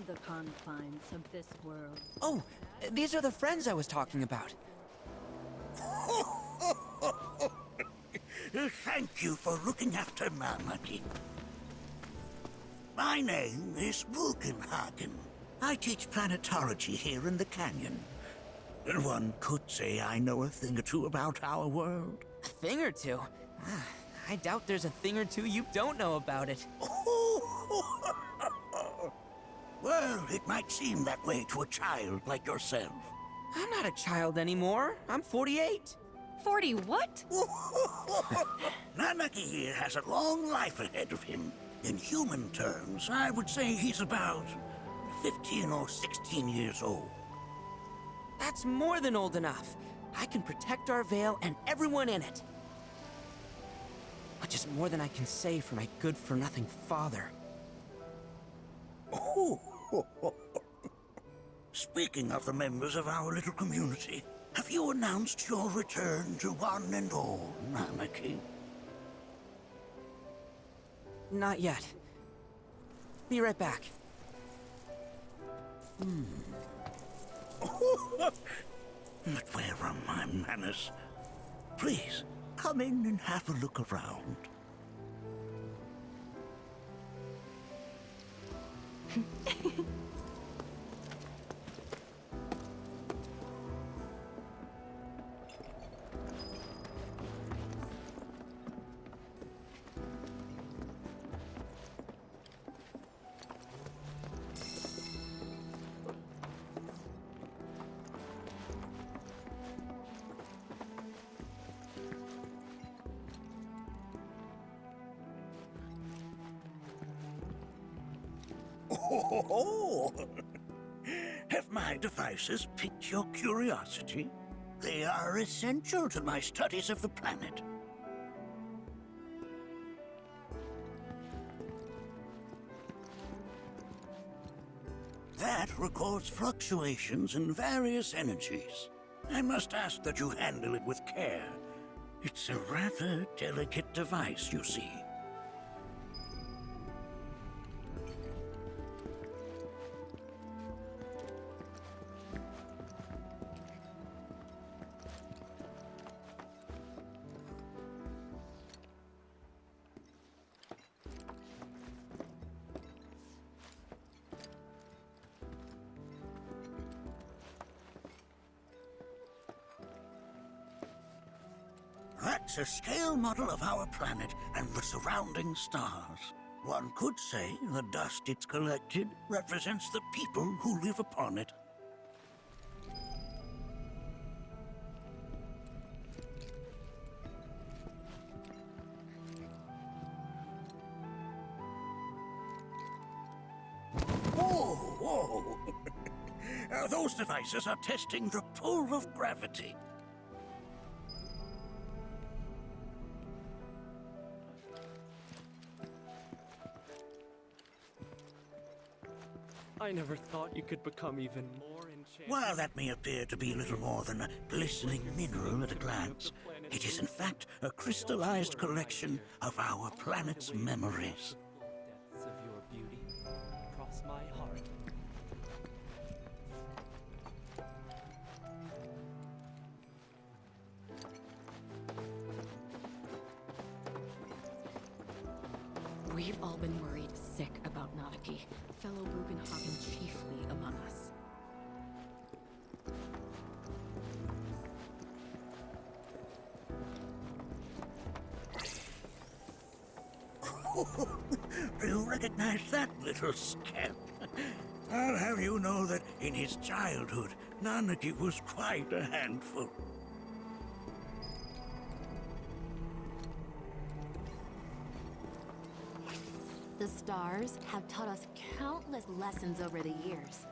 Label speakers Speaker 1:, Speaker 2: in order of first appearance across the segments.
Speaker 1: the confines of this world.
Speaker 2: Oh, these are the friends I was talking about.
Speaker 3: Thank you for looking after Nanaki. My name is Bugenhagen. I teach planetology here in the canyon. One could say I know a thing or two about our world.
Speaker 2: A thing or two? I doubt there's a thing or two you don't know about it.
Speaker 3: Well, it might seem that way to a child like yourself.
Speaker 2: I'm not a child anymore. I'm 48.
Speaker 1: 40 what?
Speaker 3: Nanaki here has a long life ahead of him. In human terms, I would say he's about 15 or 16 years old.
Speaker 2: That's more than old enough. I can protect our Vale and everyone in it. Which is more than I can say for my good-for-nothing father.
Speaker 3: Speaking of the members of our little community, have you announced your return to one and all, Nanaki?
Speaker 2: Not yet. Be right back.
Speaker 3: But where are my manners? Please, come in and have a look around. Oh, have my devices piqued your curiosity? They are essential to my studies of the planet. That records fluctuations in various energies. I must ask that you handle it with care. It's a rather delicate device, you see. That's a scale model of our planet and the surrounding stars. One could say the dust it's collected represents the people who live upon it. Whoa, whoa! Those devices are testing the pull of gravity.
Speaker 4: I never thought you could become even more enchanted.
Speaker 3: While that may appear to be little more than a glistening mineral at a glance, it is in fact a crystallized collection of our planet's memories.
Speaker 4: Depths of your beauty cross my heart.
Speaker 5: We've all been worried sick about Nanaki, fellow Bugenhagen chiefly among us.
Speaker 3: Do you recognize that little scamp? I'll have you know that in his childhood, Nanaki was quite a handful.
Speaker 5: The stars have taught us countless lessons over the years.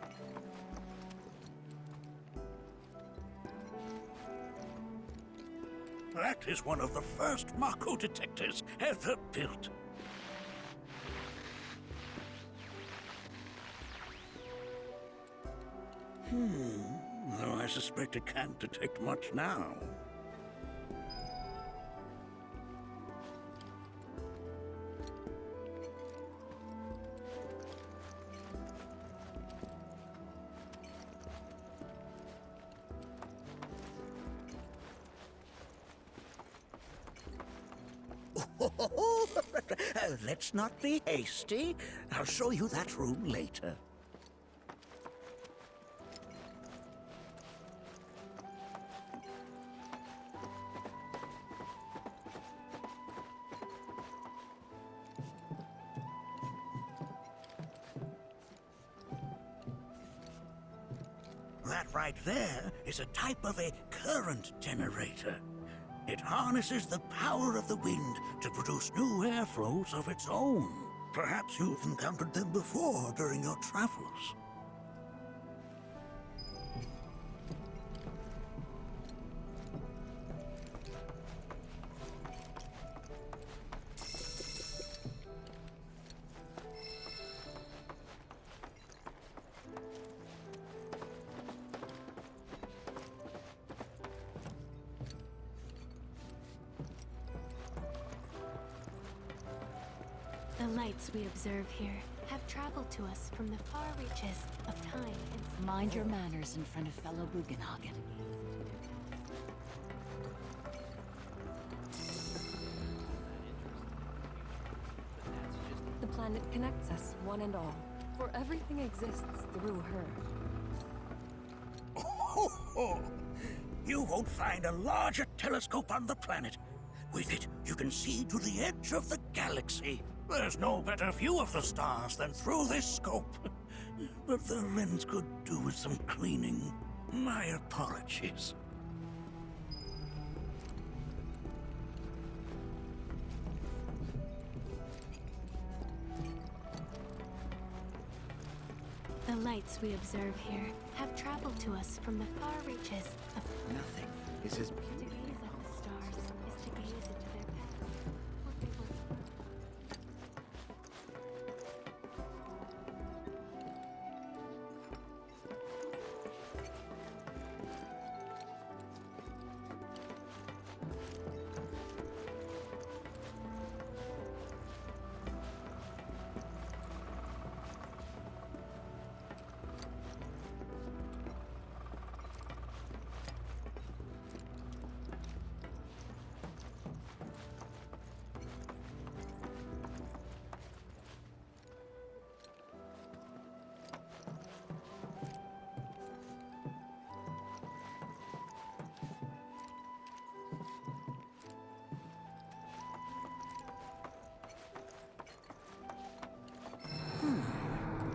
Speaker 3: That is one of the first Mako detectors ever built. Though I suspect it can't detect much now. Let's not be hasty. I'll show you that room later. That right there is a type of a current generator. It harnesses the power of the wind to produce new airflows of its own. Perhaps you've encountered them before during your travels.
Speaker 6: The lights we observe here have traveled to us from the far reaches of time and
Speaker 1: Mind your manners in front of fellow Bugenhagen.
Speaker 5: The planet connects us, one and all, for everything exists through her.
Speaker 3: You won't find a larger telescope on the planet. With it, you can see to the edge of the galaxy. There's no better view of the stars than through this scope. But the lens could do with some cleaning. My apologies.
Speaker 6: the lights we observe here have traveled to us from the far reaches of
Speaker 2: Nothing is as
Speaker 6: to gaze at the stars is to gaze into their past. What they once were.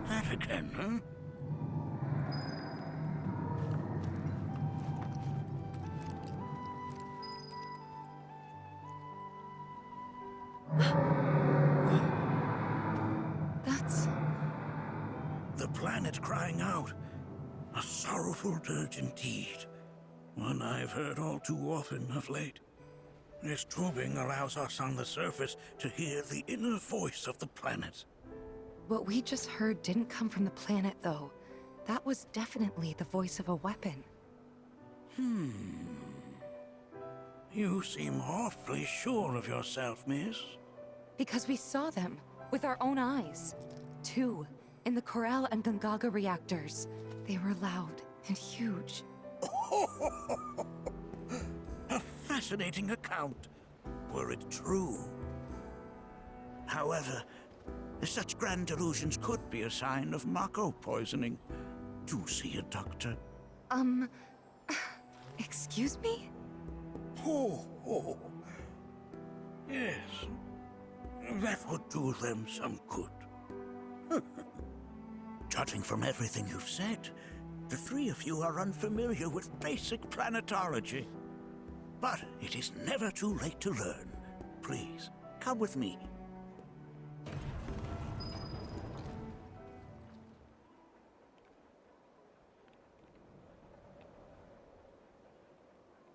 Speaker 3: That again, huh?
Speaker 5: That's...
Speaker 3: The planet crying out. A sorrowful dirge indeed. One I've heard all too often of late. This tubing allows us on the surface to hear the inner voice of the planet.
Speaker 7: What we just heard didn't come from the planet, though. That was definitely the voice of a weapon.
Speaker 3: You seem awfully sure of yourself, miss.
Speaker 7: Because we saw them, with our own eyes. Two, in the Corel and Gungaga reactors. They were loud and huge.
Speaker 3: A fascinating account, were it true. However, such grand delusions could be a sign of Mako poisoning. Do see a doctor.
Speaker 7: Excuse me?
Speaker 3: Oh. Yes. That would do them some good. Judging from everything you've said, the three of you are unfamiliar with basic planetology. But it is never too late to learn. Please, come with me.